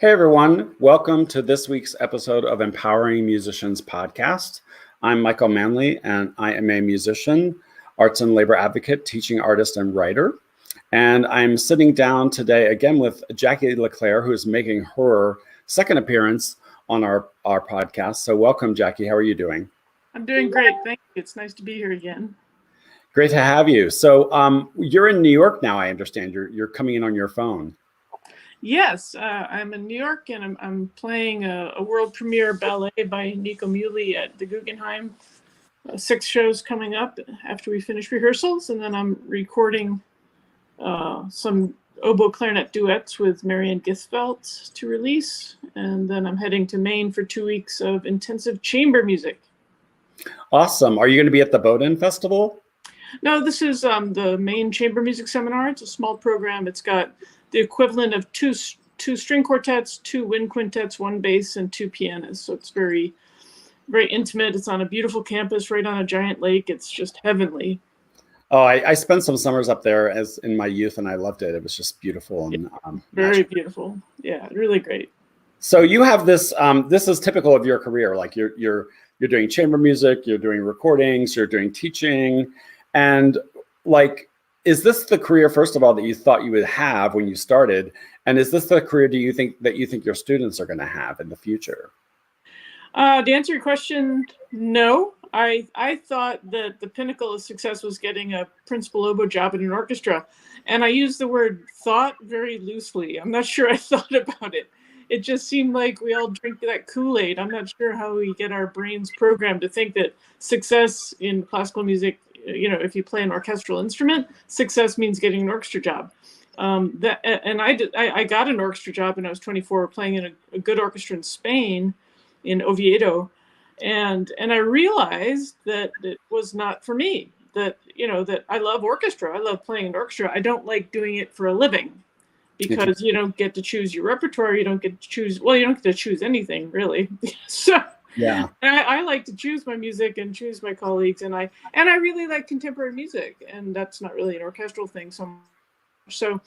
Hey everyone, welcome to this week's episode of Empowering Musicians podcast. I'm Michael Manley and I am a musician, arts and labor advocate, teaching artist and writer. And I'm sitting down today again with Jacqueline LeClair, who is making her second appearance on our podcast. So welcome, Jackie. How are you doing? I'm doing great. Thank you. It's nice to be here again. Great to have you. So you're in New York now, I understand. You're coming in on your phone. Yes, I'm in New York and I'm playing a world premiere ballet by Nico Muhly at the Guggenheim. 6 shows coming up after we finish rehearsals, and then I'm recording some oboe clarinet duets with Marianne Githfelt to release, and then I'm heading to Maine for 2 weeks of intensive chamber music. Awesome. Are you going to be at the Bowdoin Festival? No, this is the Maine Chamber Music Seminar. It's a small program. It's got the equivalent of two string quartets, 2 wind quintets, 1 bass, and 2 pianists. So it's very, very intimate. It's on a beautiful campus right on a giant lake. It's just heavenly. Oh, I spent some summers up there as in my youth, and I loved it. It was just beautiful and very beautiful. Yeah, really great. So you have this. This is typical of your career. Like you're doing chamber music, you're doing recordings, you're doing teaching, and like. Is this the career, first of all, that you thought you would have when you started? And is this the career you think your students are going to have in the future? To answer your question, no. I thought that the pinnacle of success was getting a principal oboe job in an orchestra. And I use the word thought very loosely. I'm not sure I thought about it. It just seemed like we all drink that Kool-Aid. I'm not sure how we get our brains programmed to think that success in classical music, if you play an orchestral instrument, success means getting an orchestra job. I got an orchestra job when I was 24, playing in a good orchestra in Spain, in Oviedo, and I realized that it was not for me. That I love orchestra. I love playing an orchestra. I don't like doing it for a living, because you don't get to choose your repertoire. You don't get to choose. Well, you don't get to choose anything really. So. Yeah, I like to choose my music and choose my colleagues, and I really like contemporary music, and that's not really an orchestral thing so much. So,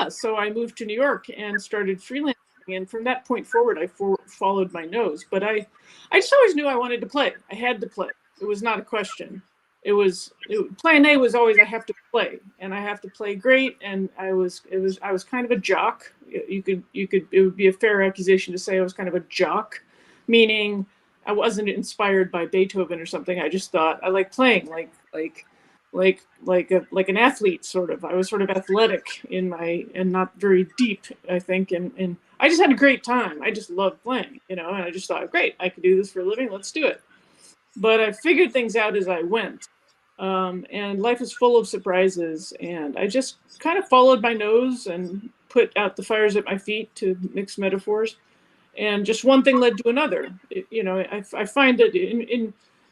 so I moved to New York and started freelancing, and from that point forward, I followed my nose. But I just always knew I wanted to play. I had to play. It was not a question. Plan A was always I have to play, and I have to play great. And I was kind of a jock. It would be a fair accusation to say I was kind of a jock, meaning I wasn't inspired by Beethoven or something. I just thought I like playing like an athlete sort of. I was sort of athletic and not very deep, I think, and I just had a great time. I just loved playing, and I just thought, great, I could do this for a living. Let's do it. But I figured things out as I went. And life is full of surprises, and I just kind of followed my nose and put out the fires at my feet, to mix metaphors, and just one thing led to another. I find that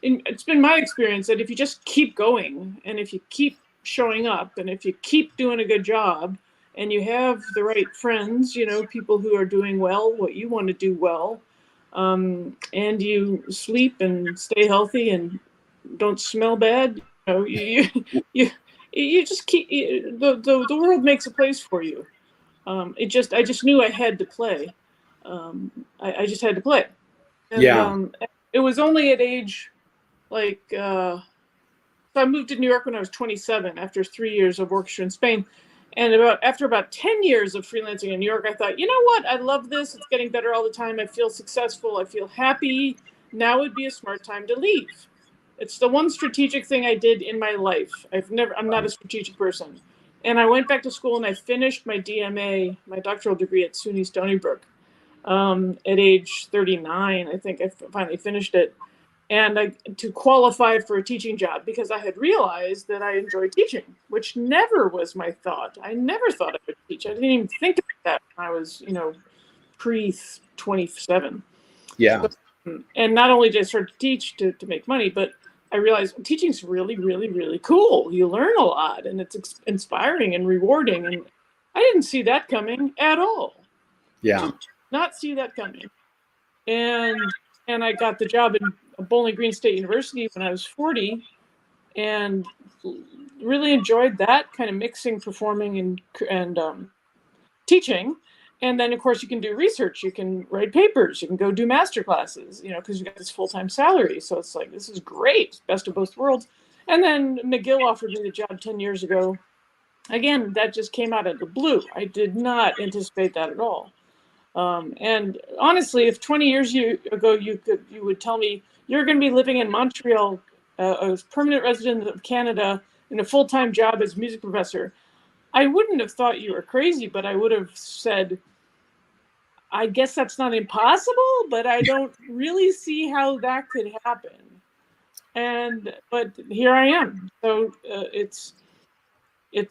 it's been my experience that if you just keep going, and if you keep showing up, and if you keep doing a good job, and you have the right friends, people who are doing well what you want to do well, and you sleep and stay healthy and don't smell bad, you just keep the world makes a place for you. I just knew I had to play. I just had to play. And, it was only at age so I moved to New York when I was 27 after 3 years of orchestra in Spain. And after about 10 years of freelancing in New York, I thought, you know what? I love this. It's getting better all the time. I feel successful. I feel happy. Now would be a smart time to leave. It's the one strategic thing I did in my life. I'm not a strategic person. And I went back to school and I finished my DMA, my doctoral degree at SUNY Stony Brook, at age 39. I think I finally finished it. And to qualify for a teaching job, because I had realized that I enjoyed teaching, which never was my thought. I never thought I would teach. I didn't even think about that when I was, pre-27. Yeah. So, and not only did I start to teach to make money, but I realized teaching's really, really, really cool. You learn a lot, and it's inspiring and rewarding. And I didn't see that coming at all. Yeah. Did not see that coming. And I got the job in Bowling Green State University when I was 40, and really enjoyed that kind of mixing performing and teaching. And then, of course, you can do research. You can write papers. You can go do master classes, because you got this full-time salary. So it's like, this is great, best of both worlds. And then McGill offered me the job 10 years ago. Again, that just came out of the blue. I did not anticipate that at all. And honestly, if 20 years ago you would tell me you're going to be living in Montreal, a permanent resident of Canada, in a full-time job as music professor, I wouldn't have thought you were crazy, but I would have said, I guess that's not impossible, but I don't really see how that could happen. But here I am. So it's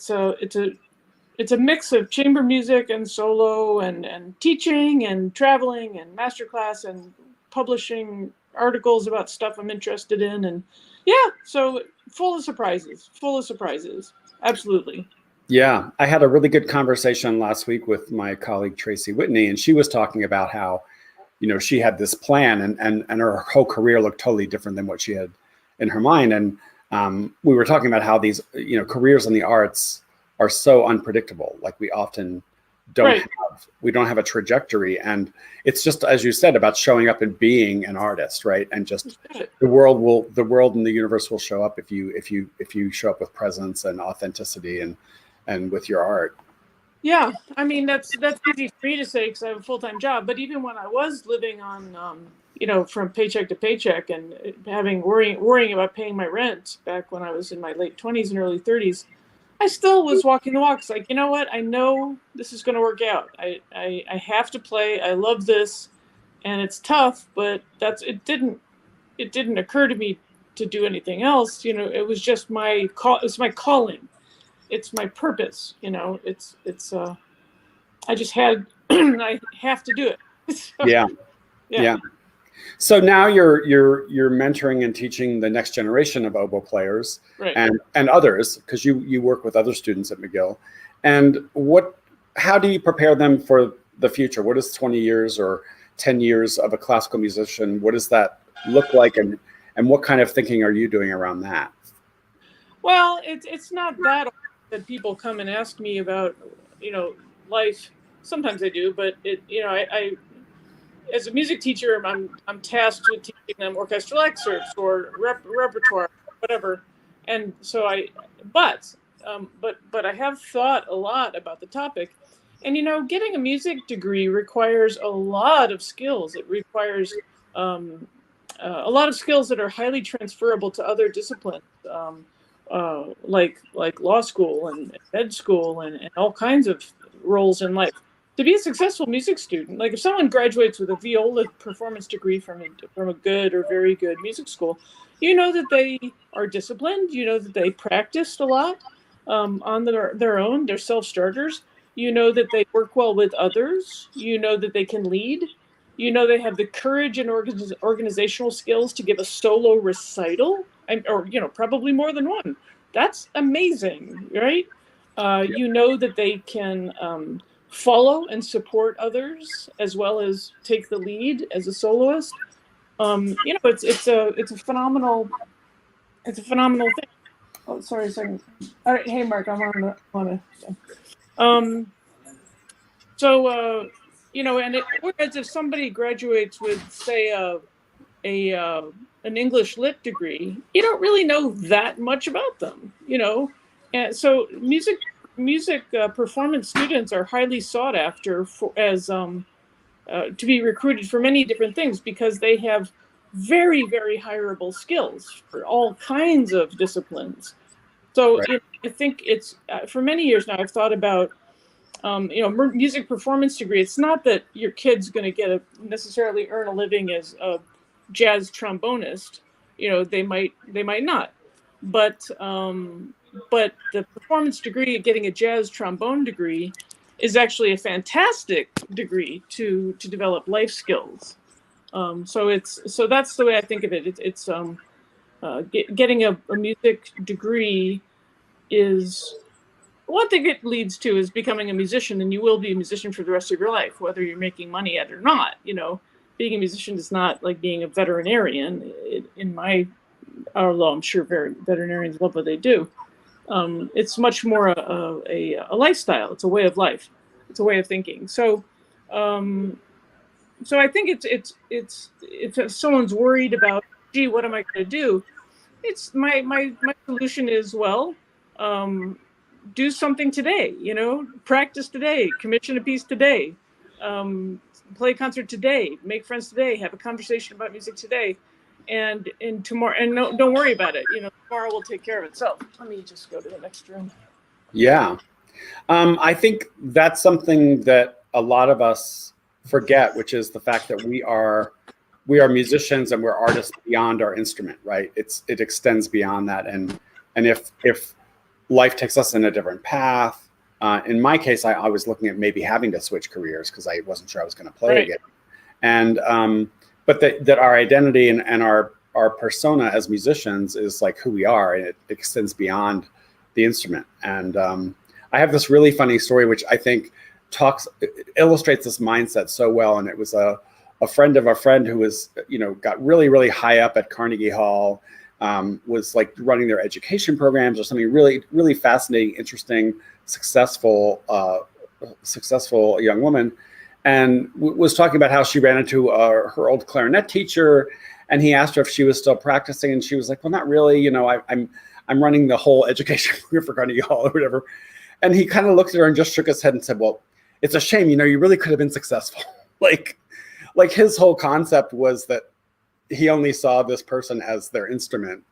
a mix of chamber music and solo and teaching and traveling and masterclass and publishing articles about stuff I'm interested in. And yeah, so full of surprises, Absolutely. Yeah, I had a really good conversation last week with my colleague Tracy Whitney, and she was talking about how, she had this plan and her whole career looked totally different than what she had in her mind. And we were talking about how these, careers in the arts are so unpredictable. Like we often don't have a trajectory, and it's just, as you said, about showing up and being an artist, right? And just the world and the universe will show up if you show up with presence and authenticity and with your art. Yeah, I mean that's easy for me to say because I have a full-time job. But even when I was living on, from paycheck to paycheck and worrying about paying my rent back when I was in my late 20s and early 30s, I still was walking the walks. Like, you know what? I know this is going to work out. I have to play. I love this, and it's tough, but it didn't occur to me to do anything else. It was just my call. It's my calling. It's my purpose. I just had, I have to do it. So, yeah. So now you're mentoring and teaching the next generation of oboe players, right, and others, because you work with other students at McGill. And how do you prepare them for the future? What is 20 years or 10 years of a classical musician? What does that look like, and what kind of thinking are you doing around that? Well, it's not that that people come and ask me about, life. Sometimes I do, but I as a music teacher, I'm tasked with teaching them orchestral excerpts or repertoire, whatever. And so but I have thought a lot about the topic. And getting a music degree requires a lot of skills. It requires a lot of skills that are highly transferable to other disciplines, like law school and med school and all kinds of roles in life. To be a successful music student, like if someone graduates with a viola performance degree from a good or very good music school, that they are disciplined, that they practiced a lot on their own, they're self-starters, that they work well with others, that they can lead, they have the courage and organizational skills to give a solo recital, or probably more than one. That's amazing, right? That they can follow and support others as well as take the lead as a soloist. It's a phenomenal thing. Oh, sorry a second. All right, hey Mark, I'm on a. Whereas if somebody graduates with, say, an English lit degree, you don't really know that much about them, and so music performance students are highly sought after to be recruited for many different things because they have very, very hireable skills for all kinds of disciplines. So I think it's for many years now I've thought about music performance degree. It's not that your kid's going to necessarily earn a living as a jazz trombonist. They might not, but the performance degree, getting a jazz trombone degree, is actually a fantastic degree to develop life skills. So that's the way I think of it. It's getting a music degree is one thing it leads to is becoming a musician, and you will be a musician for the rest of your life, whether you're making money at it or not. Being a musician is not like being a veterinarian. Although I'm sure veterinarians love what they do. It's much more a lifestyle. It's a way of life. It's a way of thinking. So So I think it's if someone's worried about, gee, what am I going to do? It's my solution is, well, do something today, practice today, commission a piece today, play a concert today, make friends today, have a conversation about music today, and tomorrow, and no, don't worry about it. Tomorrow will take care of itself. Let me just go to the next room. Yeah. I think that's something that a lot of us forget, which is the fact that we are musicians and we're artists beyond our instrument, right? It extends beyond that. And if life takes us in a different path, in my case, I was looking at maybe having to switch careers because I wasn't sure I was going to play again. And but that our identity and our persona as musicians is like who we are, and it extends beyond the instrument. And I have this really funny story, which I think illustrates this mindset so well. And it was a friend of a friend who was, got really, really high up at Carnegie Hall, was like running their education programs or something really, really fascinating, interesting, successful young woman. And was talking about how she ran into her old clarinet teacher, and he asked her if she was still practicing, and she was like, "Well, not really. I'm running the whole education program for Carnegie Hall or whatever." And he kind of looked at her and just shook his head and said, "Well, it's a shame. You really could have been successful." like his whole concept was that he only saw this person as their instrument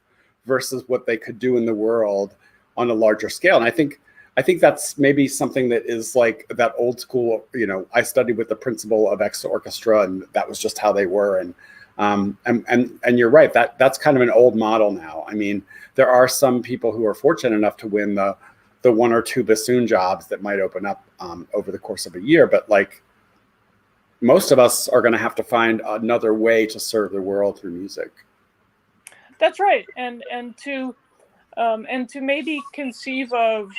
versus what they could do in the world on a larger scale. And I think that's maybe something that is like that old school, I studied with the principal of Exeter Orchestra, and that was just how they were. And you're right, that's kind of an old model now. I mean, there are some people who are fortunate enough to win the one or two bassoon jobs that might open up over the course of a year. But like most of us are going to have to find another way to serve the world through music. That's right. And to maybe conceive of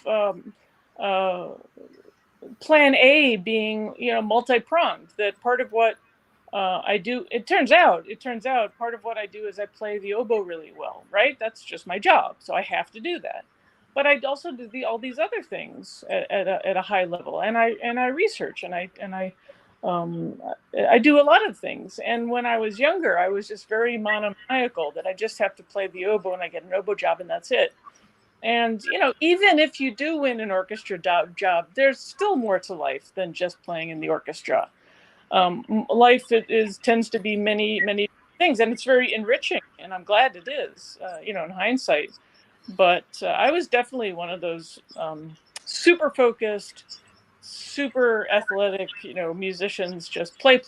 plan A being, multi-pronged, that part of what I do, it turns out part of what I do is I play the oboe really well, right? That's just my job. So I have to do that. But I also do all these other things at a high level, and I research, and I do a lot of things. And when I was younger, I was just very monomaniacal that I just have to play the oboe and I get an oboe job and that's it. And even if you do win an orchestra job, there's still more to life than just playing in the orchestra. Life tends to be many, many things, and it's very enriching, and I'm glad it is, in hindsight. But I was definitely one of those super focused, super athletic, musicians, just play.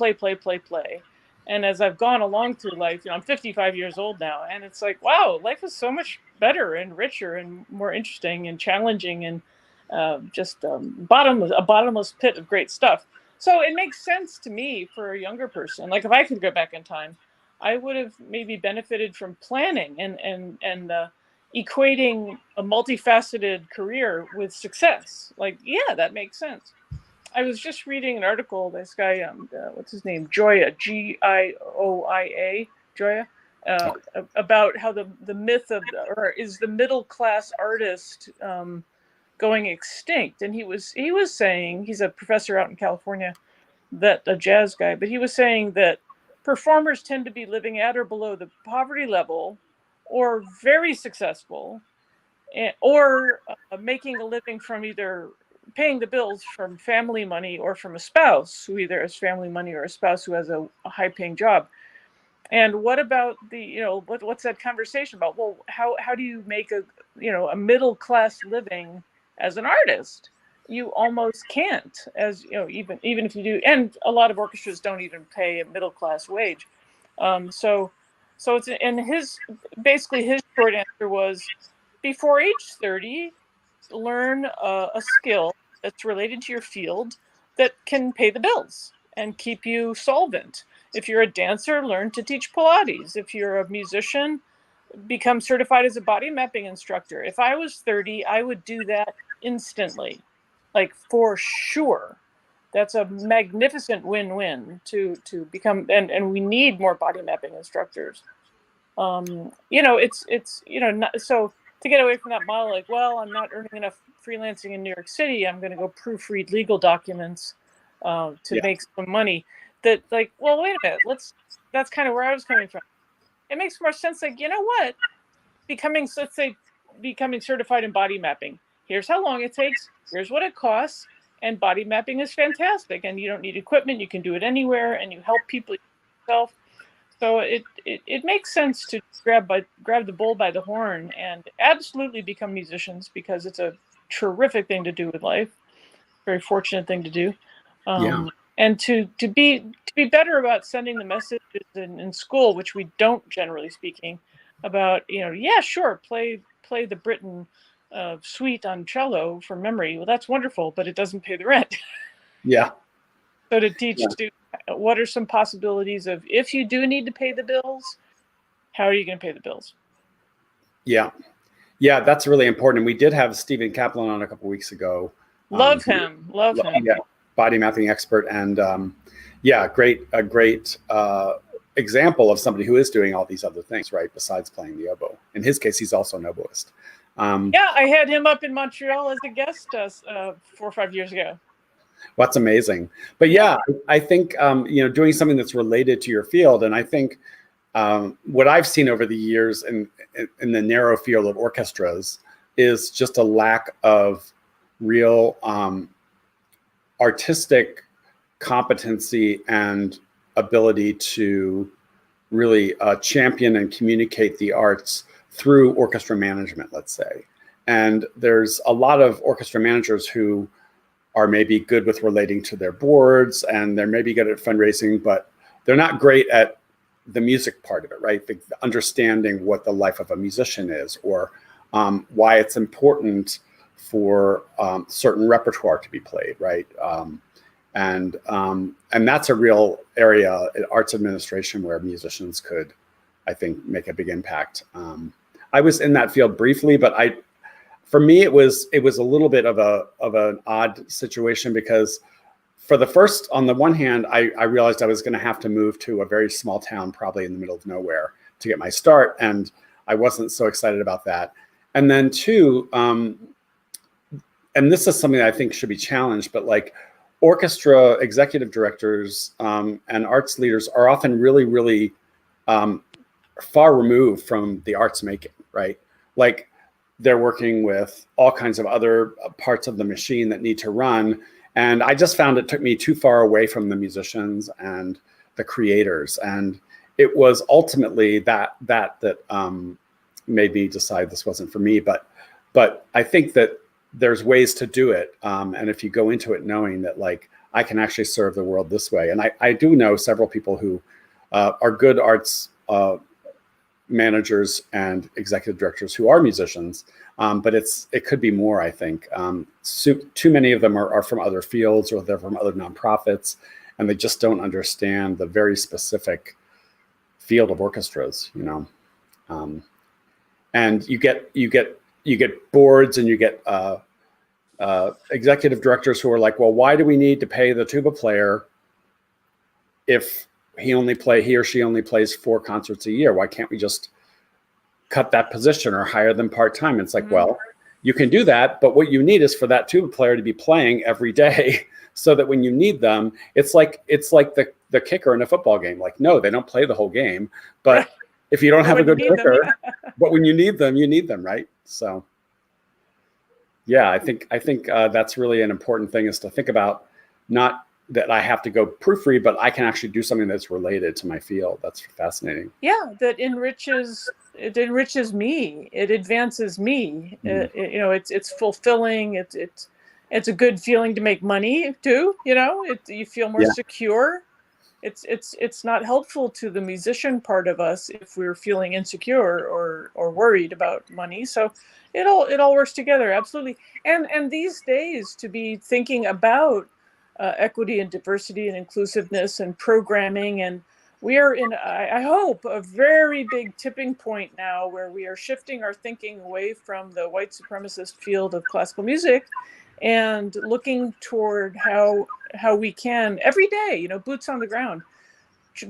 And as I've gone along through life, I'm 55 years old now, and it's like, wow, life is so much better and richer and more interesting and challenging, and just a bottomless pit of great stuff. So it makes sense to me for a younger person. Like if I could go back in time, I would have maybe benefited from planning and equating a multifaceted career with success. Like, yeah, that makes sense. I was just reading an article, this guy, what's his name? Gioia, Gioia, Gioia, about how the myth of, or is the middle class artist going extinct. And he was saying, he's a professor out in California, that a jazz guy, but he was saying that performers tend to be living at or below the poverty level, or very successful, or making a living from either paying the bills from family money or from a spouse who either has family money or a spouse who has a high paying job. And what about what's that conversation about? Well, how do you make a middle class living as an artist? You almost can't, as even if you do, and a lot of orchestras don't even pay a middle class wage. So it's, and his short answer was, before age 30, learn a skill that's related to your field that can pay the bills and keep you solvent. If you're a dancer, learn to teach Pilates. If you're a musician, become certified as a body mapping instructor. If I was 30, I would do that instantly, like for sure. That's a magnificent win-win to become, and we need more body mapping instructors. It's so to get away from that model, like, well, I'm not earning enough freelancing in New York City, I'm going to go proofread legal documents. to make some money. That like, well, wait a minute, that's kind of where I was coming from. It makes more sense. Like, you know what? Let's say becoming certified in body mapping. Here's how long it takes. Here's what it costs. And body mapping is fantastic. And you don't need equipment. You can do it anywhere, and you help people yourself. So it makes sense to grab the bull by the horn and absolutely become musicians, because it's a terrific thing to do with life. Very fortunate thing to do. And to be better about sending the messages in school, which we don't, generally speaking, about, sure, play the Britten suite on cello from memory. Well, that's wonderful, but it doesn't pay the rent. Yeah. So to teach students, what are some possibilities of, if you do need to pay the bills, how are you going to pay the bills? Yeah, that's really important. We did have Stephen Kaplan on a couple of weeks ago. Love him. Yeah, body mapping expert, and a great example of somebody who is doing all these other things, right, besides playing the oboe. In his case, he's also an oboist. I had him up in Montreal as a guest 4 or 5 years ago. Well, that's amazing. But yeah, I think doing something that's related to your field, and I think what I've seen over the years in the narrow field of orchestras is just a lack of real artistic competency and ability to really champion and communicate the arts through orchestra management, let's say. And there's a lot of orchestra managers who are maybe good with relating to their boards, and they're maybe good at fundraising, but they're not great at the music part of it, right? The understanding what the life of a musician is, or why it's important for certain repertoire to be played, right? And that's a real area in arts administration where musicians could, I think, make a big impact. I was in that field briefly, but for me, it was a little bit of an odd situation, because on the one hand, I realized I was going to have to move to a very small town, probably in the middle of nowhere, to get my start, and I wasn't so excited about that. And then two, and this is something that I think should be challenged, but like orchestra executive directors and arts leaders are often really, really far removed from the arts making, right? Like they're working with all kinds of other parts of the machine that need to run. And I just found it took me too far away from the musicians and the creators. And it was ultimately that made me decide this wasn't for me. But I think that there's ways to do it. And if you go into it knowing that, like, I can actually serve the world this way. And I do know several people who are good arts managers and executive directors who are musicians, but it could be more, I think. Too many of them are from other fields, or they're from other nonprofits, and they just don't understand the very specific field of orchestras, and you get boards, and you get executive directors who are like, well, why do we need to pay the tuba player if he or she only plays 4 concerts a year? Why can't we just cut that position or hire them part-time? It's like, well, you can do that, but what you need is for that tuba player to be playing every day, so that when you need them, it's like the kicker in a football game. Like, no, they don't play the whole game, but if you don't have a good kicker, but when you need them, right? So yeah, I think that's really an important thing, is to think about, not that I have to go proofread, but I can actually do something that's related to my field. That's fascinating. Yeah, that enriches me. It advances me. It's fulfilling. It's a good feeling to make money too. You feel more secure. It's not helpful to the musician part of us if we're feeling insecure or worried about money. So it all works together, absolutely. And these days, to be thinking about equity and diversity and inclusiveness and programming, and we are in, I hope, a very big tipping point now, where we are shifting our thinking away from the white supremacist field of classical music and looking toward how we can every day, boots on the ground,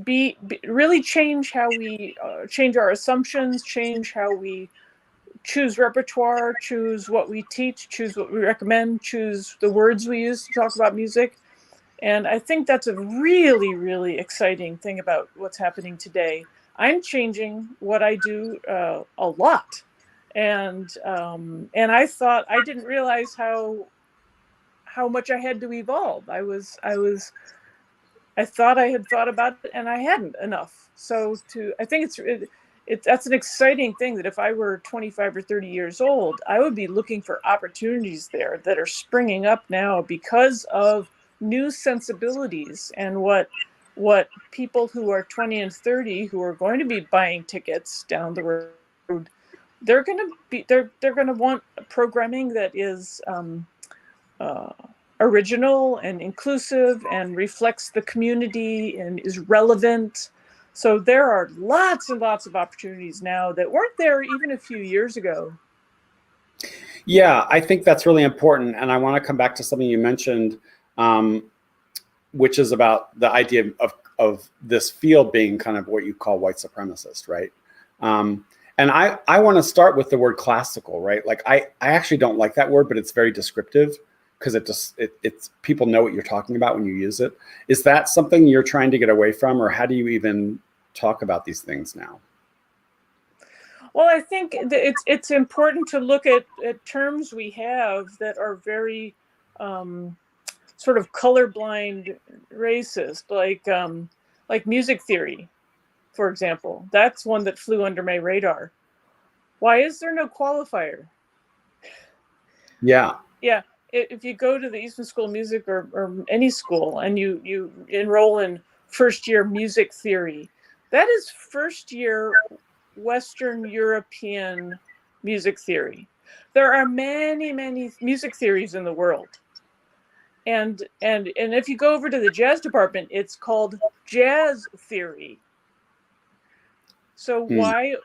really change how we change our assumptions, change how we choose repertoire, choose what we teach, choose what we recommend, choose the words we use to talk about music. And I think that's a really, really exciting thing about what's happening today. I'm changing what I do a lot, and I thought I didn't realize how much I had to evolve. I thought I had thought about it, and I hadn't enough. So I think that's an exciting thing, that if I were 25 or 30 years old, I would be looking for opportunities there that are springing up now because of new sensibilities, and what people who are 20 and 30 who are going to be buying tickets down the road, they're going to want programming that is uh, original and inclusive and reflects the community and is relevant. So there are lots and lots of opportunities now that weren't there even a few years ago. Yeah, I think that's really important. And I want to come back to something you mentioned, which is about the idea of this field being kind of what you call white supremacist, right? And I want to start with the word classical, right? Like I actually don't like that word, but it's very descriptive, because it's people know what you're talking about when you use it. Is that something you're trying to get away from, or how do you even talk about these things now? Well, I think it's important to look at terms we have that are very sort of colorblind racist, like music theory, for example. That's one that flew under my radar. Why is there no qualifier? Yeah. Yeah. If you go to the Eastman School of Music or any school and you enroll in first year music theory, that is first year Western European music theory. There are many, many music theories in the world. And if you go over to the jazz department, it's called jazz theory. So why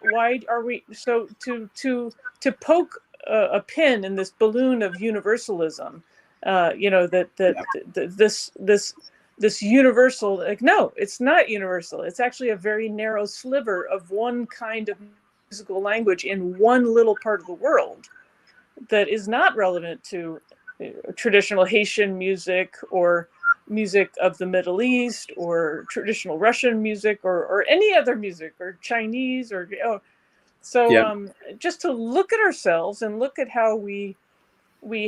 are we to poke a pin in this balloon of universalism? This universal, like, no, it's not universal. It's actually a very narrow sliver of one kind of musical language in one little part of the world that is not relevant to traditional Haitian music or music of the Middle East or traditional Russian music or any other music or Chinese or just to look at ourselves and look at how we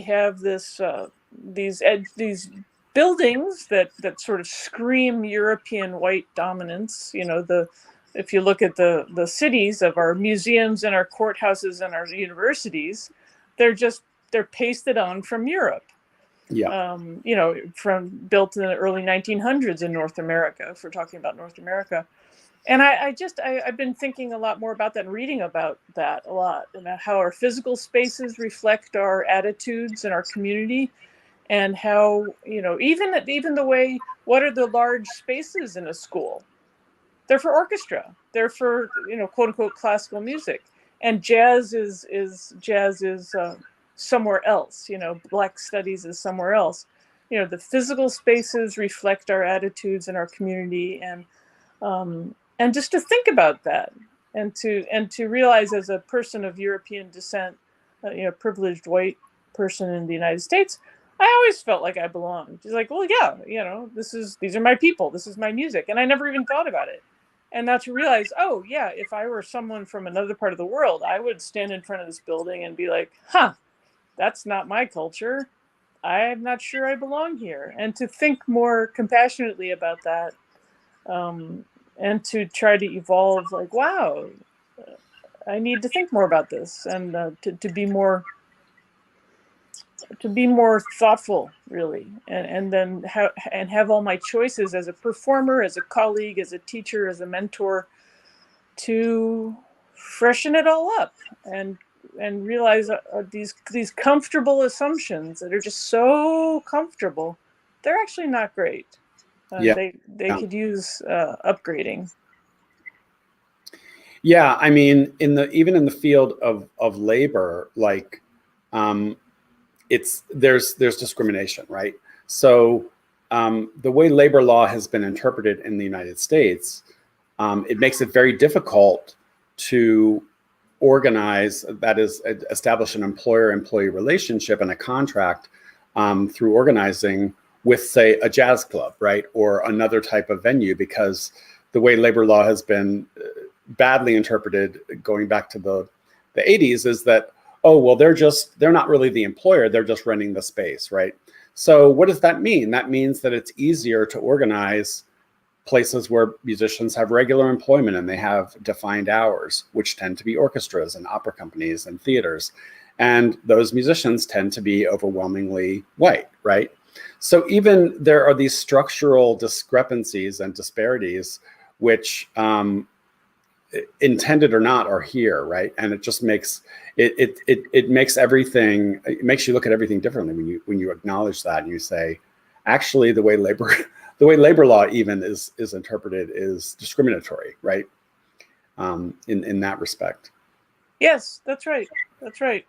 have these buildings that sort of scream European white dominance. If you look at the cities of our museums and our courthouses and our universities, they're pasted on from Europe. Yeah. From built in the early 1900s in North America, if we're talking about North America. And I've been thinking a lot more about that and reading about that a lot, about how our physical spaces reflect our attitudes and our community, and how, even the way, what are the large spaces in a school? They're for orchestra. They're for, quote unquote, classical music. And jazz is somewhere else. Black studies is somewhere else. The physical spaces reflect our attitudes and our community, and just to think about that, and to realize, as a person of European descent, privileged white person in the United States, I always felt like I belonged. It's like, well, yeah, these are my people. This is my music, and I never even thought about it. And now to realize, oh yeah, if I were someone from another part of the world, I would stand in front of this building and be like, huh, that's not my culture. I'm not sure I belong here. And to think more compassionately about that, and to try to evolve, like, wow, I need to think more about this, and to be more thoughtful, really, and then have all my choices as a performer, as a colleague, as a teacher, as a mentor, to freshen it all up and realize these comfortable assumptions that are just so comfortable, they're actually not great. They could use upgrading. Yeah, I mean, even in the field of labor, like, there's discrimination, right? So the way labor law has been interpreted in the United States, it makes it very difficult to organize, that is, establish an employer-employee relationship and a contract through organizing, with, say, a jazz club, right, or another type of venue, because the way labor law has been badly interpreted going back to the 80s is that, oh, well, they're not really the employer, they're just renting the space, right? So what does that mean? That means that it's easier to organize places where musicians have regular employment and they have defined hours, which tend to be orchestras and opera companies and theaters. And those musicians tend to be overwhelmingly white, right? So even there are these structural discrepancies and disparities, which intended or not are here, right? And it just makes it makes everything, it makes you look at everything differently when you acknowledge that and you say, actually, the way labor law even is interpreted is discriminatory, right? In that respect. Yes, that's right. That's right.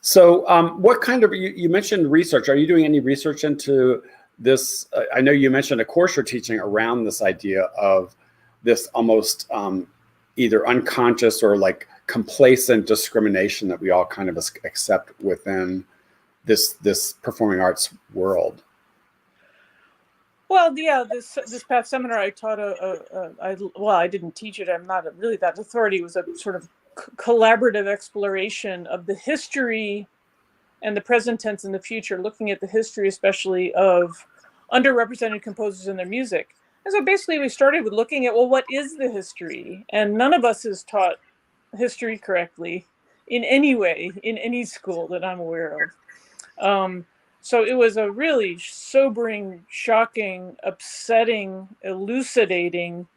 So what kind of, you mentioned research. Are you doing any research into this? I know you mentioned a course you're teaching around this idea of this almost either unconscious or like complacent discrimination that we all kind of accept within this performing arts world. Well, yeah, this past seminar I taught I didn't teach it. I'm not really that authority. It was a sort of collaborative exploration of the history and the present tense and the future, looking at the history, especially of underrepresented composers in their music. And so basically we started with looking at, well, what is the history? And none of us is taught history correctly in any way, in any school that I'm aware of. So it was a really sobering, shocking, upsetting, elucidating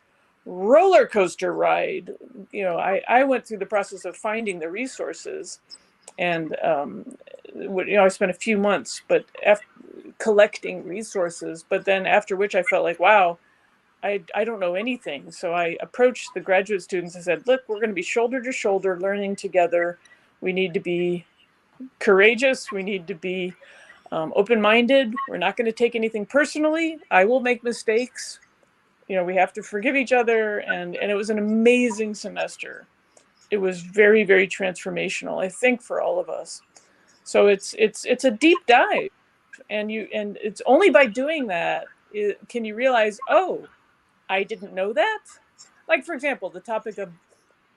roller coaster ride. You know, I went through the process of finding the resources, and I spent a few months, but collecting resources. But then after which I felt like, wow, I don't know anything. So I approached the graduate students and said, look, we're going to be shoulder to shoulder learning together. We need to be courageous. We need to be open-minded. We're not going to take anything personally. I will make mistakes. You know, we have to forgive each other. And it was an amazing semester. It was very, very transformational, I think, for all of us. So it's a deep dive. And it's only by doing that can you realize, oh, I didn't know that. Like, for example, the topic of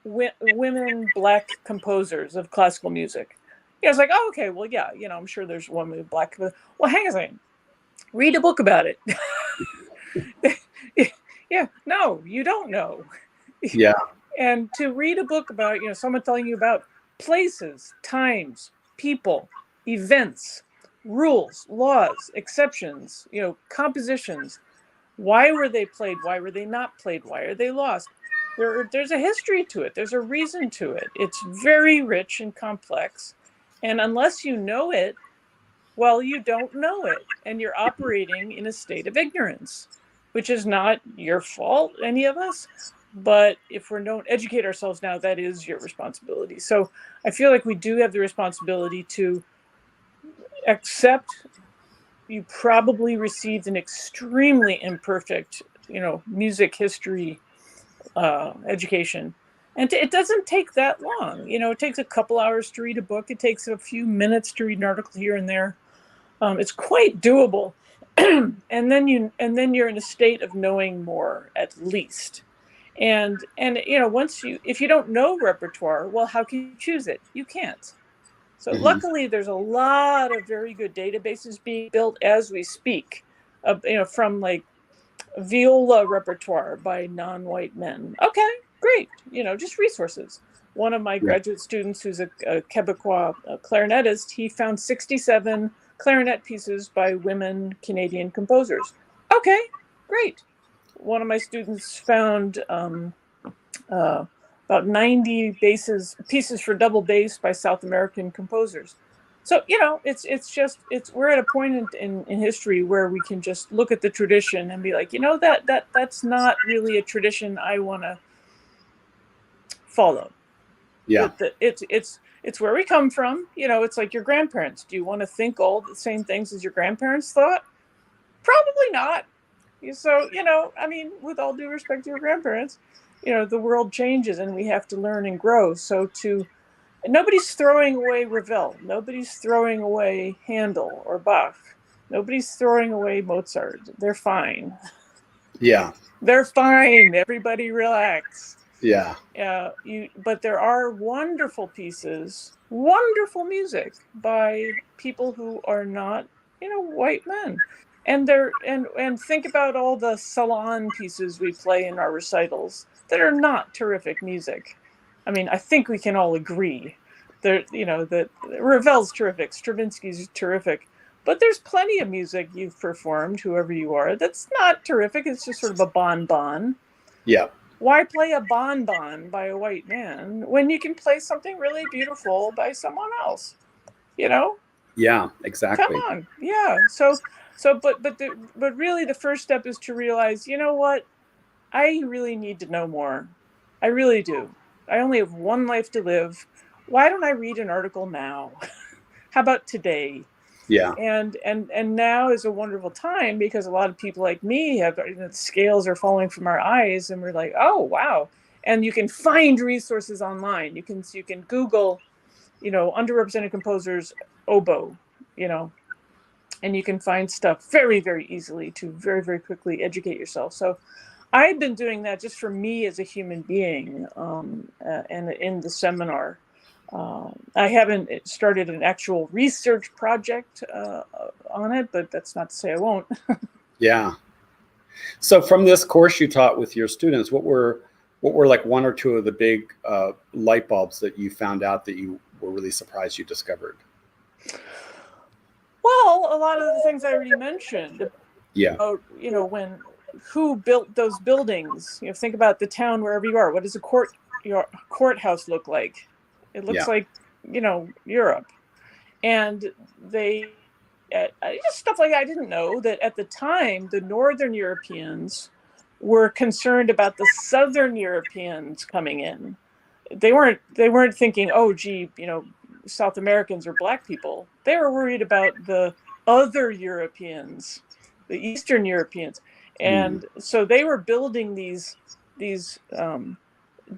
women Black composers of classical music. Yeah, I was like, oh, okay, well, yeah, I'm sure there's one with Black. Well, hang on a second. Read a book about it. Yeah, no, you don't know. Yeah. And to read a book about, someone telling you about places, times, people, events, rules, laws, exceptions, compositions. Why were they played? Why were they not played? Why are they lost? There's a history to it. There's a reason to it. It's very rich and complex. And unless you know it, well, you don't know it. And you're operating in a state of ignorance, which is not your fault, any of us. But if we don't educate ourselves now, that is your responsibility. So I feel like we do have the responsibility to accept you probably received an extremely imperfect, music history education. And it doesn't take that long. It takes a couple hours to read a book. It takes a few minutes to read an article here and there. It's quite doable. and then you're in a state of knowing more, at least. And if you don't know repertoire, well, how can you choose it? You can't. So luckily, there's a lot of very good databases being built as we speak, from like viola repertoire by non-white men. Okay, great. Just resources. One of my graduate students, who's a Quebecois clarinetist, he found 67 clarinet pieces by women Canadian composers. Okay, great. One of my students found about 90 pieces for double bass by South American composers. So, we're at a point in history where we can just look at the tradition and be like, that's not really a tradition I want to follow. Yeah. It's where we come from. It's like your grandparents. Do you want to think all the same things as your grandparents thought? Probably not. So, with all due respect to your grandparents, the world changes and we have to learn and grow. So to Nobody's throwing away Ravel. Nobody's throwing away Handel or Bach. Nobody's throwing away Mozart. They're fine. Yeah. They're fine. Everybody relax. Yeah. But there are wonderful pieces, wonderful music by people who are not, white men. And think about all the salon pieces we play in our recitals that are not terrific music. I mean, I think we can all agree that Ravel's terrific, Stravinsky's terrific, but there's plenty of music you've performed, whoever you are, that's not terrific. It's just sort of a bonbon. Yeah. Why play a bonbon by a white man when you can play something really beautiful by someone else? Yeah, exactly. Come on. Yeah. But really the first step is to realize, you know what? I really need to know more. I really do. I only have one life to live. Why don't I read an article now? How about today? Yeah. And now is a wonderful time because a lot of people like me have, the scales are falling from our eyes, and we're like, oh wow. And you can find resources online. You can Google, underrepresented composers oboe, and you can find stuff very, very easily to very, very quickly educate yourself. So I've been doing that just for me as a human being, and in the seminar. I haven't started an actual research project on it, but that's not to say I won't. Yeah. So from this course you taught with your students, what were like one or two of the big light bulbs that you found out that you were really surprised you discovered? Well, a lot of the things I already mentioned. Yeah. Who built those buildings? Think about the town wherever you are. What does a courthouse look like? It looks like, Europe. And they, just stuff like that. I didn't know that at the time, the Northern Europeans were concerned about the Southern Europeans coming in. They weren't thinking, oh, gee, South Americans or Black people. They were worried about the other Europeans, the Eastern Europeans. And so they were building these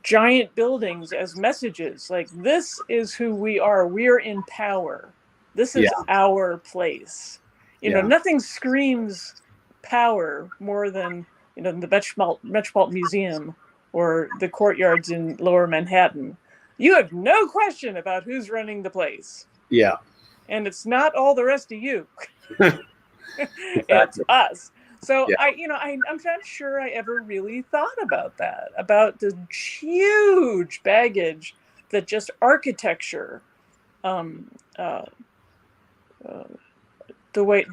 giant buildings as messages, like, this is who we are. We're in power. This is our place. Nothing screams power more than, the Metropolitan Museum or the courtyards in Lower Manhattan. You have no question about who's running the place. Yeah. And it's not all the rest of you. Exactly. It's us. So I'm not sure I ever really thought about that, about the huge baggage that just architecture, the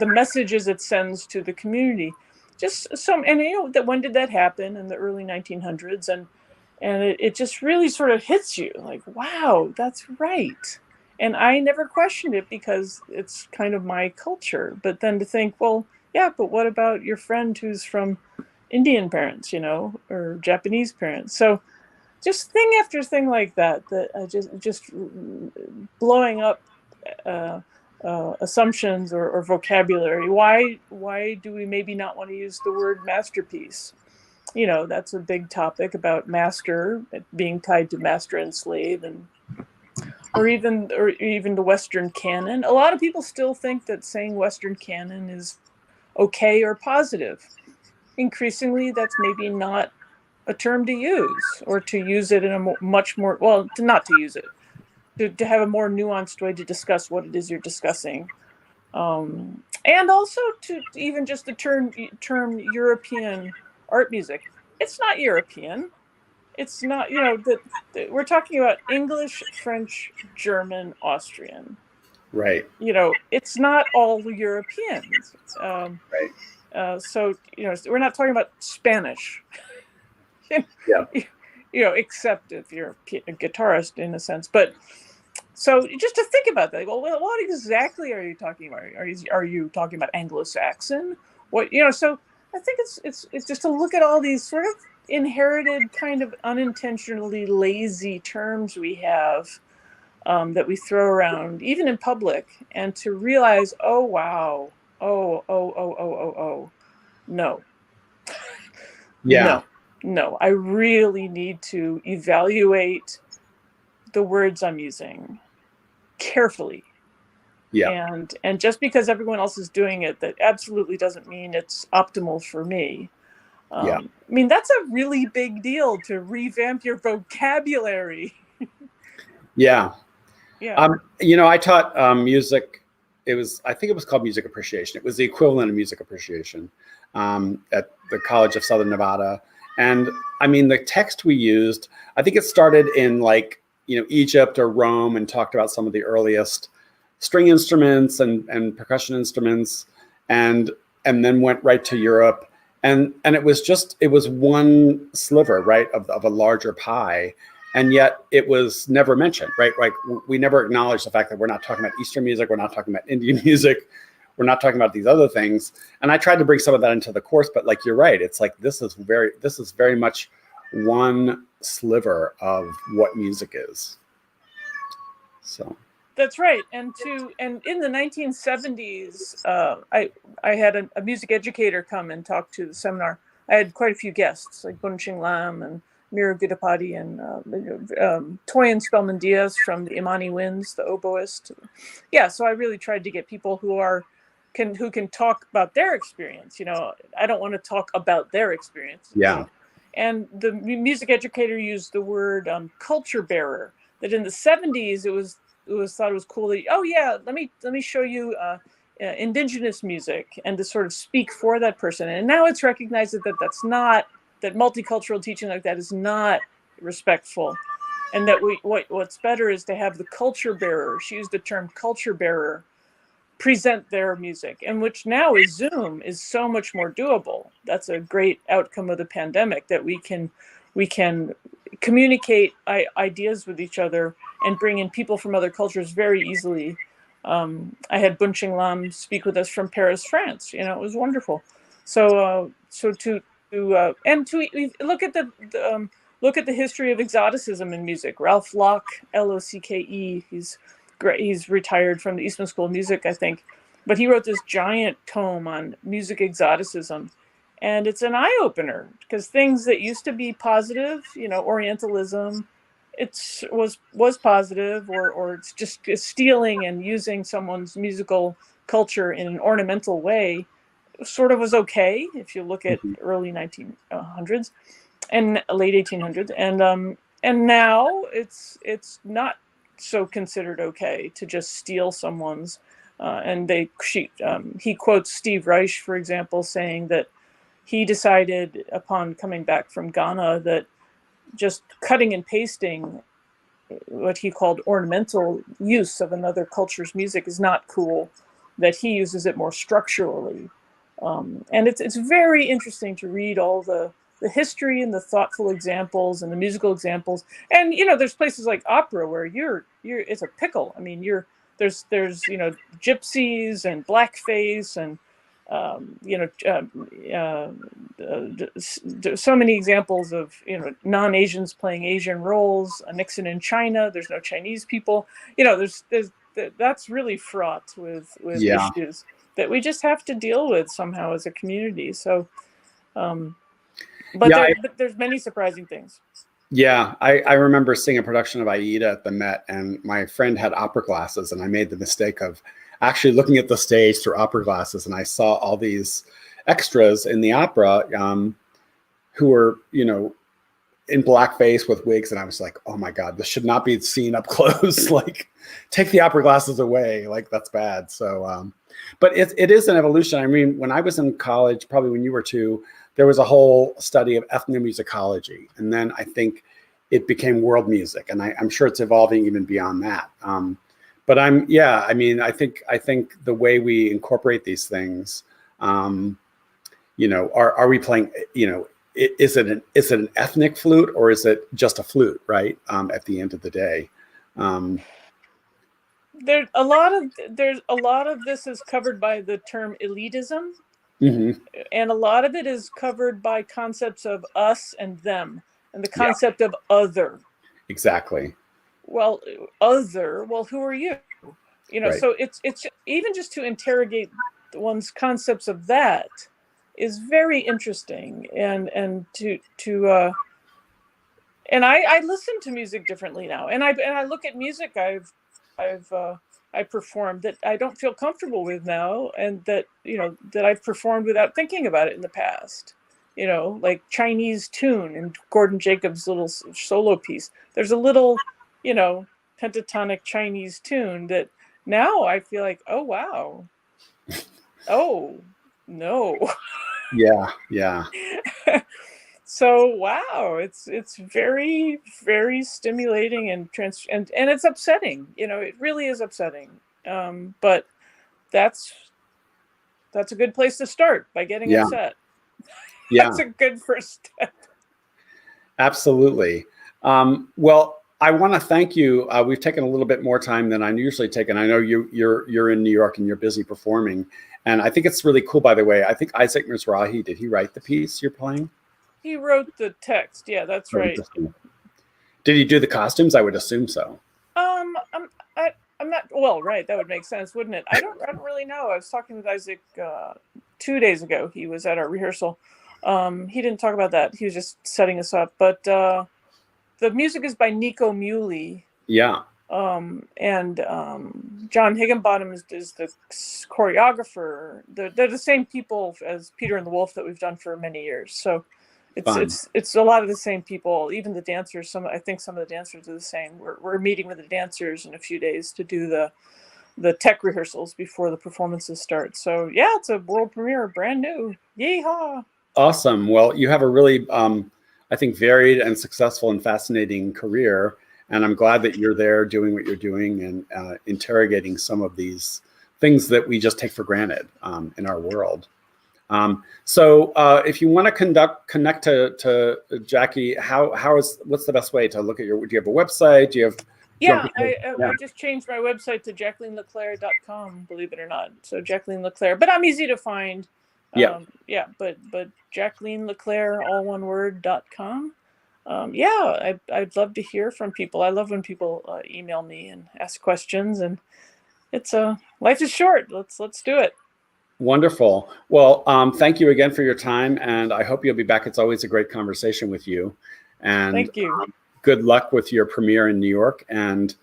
messages it sends to the community, that when did that happen? In the early 1900s, and it just really sort of hits you like, wow, that's right. And I never questioned it because it's kind of my culture. But then to think, well, yeah, but what about your friend who's from Indian parents, or Japanese parents? So just thing after thing like that just blowing up assumptions or vocabulary. Why do we maybe not want to use the word masterpiece? That's a big topic about master being tied to master and slave, or even the Western canon. A lot of people still think that saying Western canon is okay or positive. Increasingly, that's maybe not a term to use, or to use it in a much more, not to use it, to have a more nuanced way to discuss what it is you're discussing. And also to even just the term European art music. It's not European. It's not, we're talking about English, French, German, Austrian. Right. It's not all Europeans. Right. So, we're not talking about Spanish. Yeah. Except if you're a guitarist in a sense. But so just to think about that, well, what exactly are you talking about? Are you talking about Anglo-Saxon? What, so I think it's just to look at all these sort of inherited, kind of unintentionally lazy terms we have, that we throw around even in public, and to realize, oh wow, no. Yeah. No, I really need to evaluate the words I'm using carefully. Yeah. And just because everyone else is doing it, that absolutely doesn't mean it's optimal for me. Yeah. I mean, that's a really big deal to revamp your vocabulary. Yeah. Yeah. I taught music. I think it was called music appreciation. It was the equivalent of music appreciation at the College of Southern Nevada. And I mean, the text we used, I think it started in like, Egypt or Rome, and talked about some of the earliest string instruments and percussion instruments, and then went right to Europe. And it was one sliver, right, of a larger pie. And yet it was never mentioned, right? Like we never acknowledged the fact that we're not talking about Eastern music, we're not talking about Indian music, we're not talking about these other things. And I tried to bring some of that into the course, but like you're right, it's like this is very much one sliver of what music is. So That's right. And in the 1970s, I had a music educator come and talk to the seminar. I had quite a few guests, like Bunching Lam and Mira Gudapati and Toyin Spellman Diaz from the Imani Winds, the oboist. Yeah, so I really tried to get people who can talk about their experience. I don't want to talk about their experience. yeah. And the music educator used the word culture bearer. That in the 70s it was thought it was cool that, oh yeah, let me show you indigenous music, and to sort of speak for that person. And now it's recognized that multicultural teaching like that is not respectful, and that what's better is to have the culture bearer, she used the term culture bearer, present their music, and which now is Zoom is so much more doable. That's a great outcome of the pandemic, that we can communicate ideas with each other and bring in people from other cultures very easily. I had Bunching Lam speak with us from Paris, France. It was wonderful. So to look at the history of exoticism in music. Ralph Locke, Locke, he's great. He's retired from the Eastman School of Music, I think, but he wrote this giant tome on music exoticism. And it's an eye opener, because things that used to be positive, Orientalism, was positive, or it's just stealing and using someone's musical culture in an ornamental way, sort of was okay if you look at early 1900s and late 1800s, and now it's not so considered okay to just steal someone's. He quotes Steve Reich, for example, saying that he decided upon coming back from Ghana that just cutting and pasting what he called ornamental use of another culture's music is not cool, that he uses it more structurally. And it's very interesting to read all the history and the thoughtful examples and the musical examples. And, there's places like opera where it's a pickle. I mean, there's gypsies and blackface and so many examples of non-Asians playing Asian roles. Nixon in China. There's no Chinese people. That's really fraught with Yeah. issues that we just have to deal with somehow as a community. So, but there's many surprising things. Yeah, I remember seeing a production of Aida at the Met, and my friend had opera glasses, and I made the mistake of actually looking at the stage through opera glasses, and I saw all these extras in the opera who were, in blackface with wigs, and I was like, oh my God, this should not be seen up close. Like, take the opera glasses away. Like, that's bad. So, but it is an evolution. I mean, when I was in college, probably when you were too, there was a whole study of ethnomusicology, and then I think it became world music, and I'm sure it's evolving even beyond that. But I think the way we incorporate these things, are we playing, is it an ethnic flute, or is it just a flute, right? At the end of the day. There's a lot of this is covered by the term elitism. Mm-hmm. And a lot of it is covered by concepts of us and them, and the concept of other. Exactly. Well, other. Well, who are you? Right. So it's even just to interrogate one's concepts of that is very interesting, and to And I listen to music differently now, and I look at music I performed that I don't feel comfortable with now, and that that I've performed without thinking about it in the past. Like Chinese tune and Gordon Jacobs' little solo piece. There's a little, pentatonic Chinese tune that now I feel like, oh wow, oh no. Yeah. So wow, it's very, very stimulating and it's upsetting. It really is upsetting. But that's a good place to start, by getting upset. That's a good first step. Absolutely. Well, I want to thank you. We've taken a little bit more time than I usually take, and I know you're in New York and you're busy performing. And I think it's really cool, by the way. I think Isaac Mizrahi, did he write the piece you're playing? He wrote the text. Yeah, that's right. Did he do the costumes? I would assume so. I'm not, well, right. That would make sense, wouldn't it? I don't really know. I was talking with Isaac 2 days ago. He was at our rehearsal. He didn't talk about that. He was just setting us up. But the music is by Nico Muley. Yeah. And John Higginbottom is the choreographer. They're the same people as Peter and the Wolf that we've done for many years. So it's a lot of the same people. Even the dancers. I think some of the dancers are the same. We're meeting with the dancers in a few days to do the tech rehearsals before the performances start. So yeah, it's a world premiere, brand new. Yeehaw! Awesome. Well, you have a really, I think, varied and successful and fascinating career. And I'm glad that you're there doing what you're doing and interrogating some of these things that we just take for granted in our world. So if you want to connect to Jackie, what's the best way to look at do you have a website? Do you have? I just changed my website to JacquelineLeClair.com, believe it or not. So Jacqueline LeClair, but I'm easy to find. But Jacqueline LeClair, all one word.com. I'd love to hear from people. I love when people email me and ask questions, and it's life is short. Let's do it. Wonderful. Well, thank you again for your time, and I hope you'll be back. It's always a great conversation with you. And thank you. Good luck with your premiere in New York, and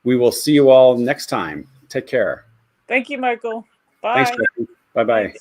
we will see you all next time. Take care. Thank you, Michael. Bye. Thanks, Jackie. Bye-bye.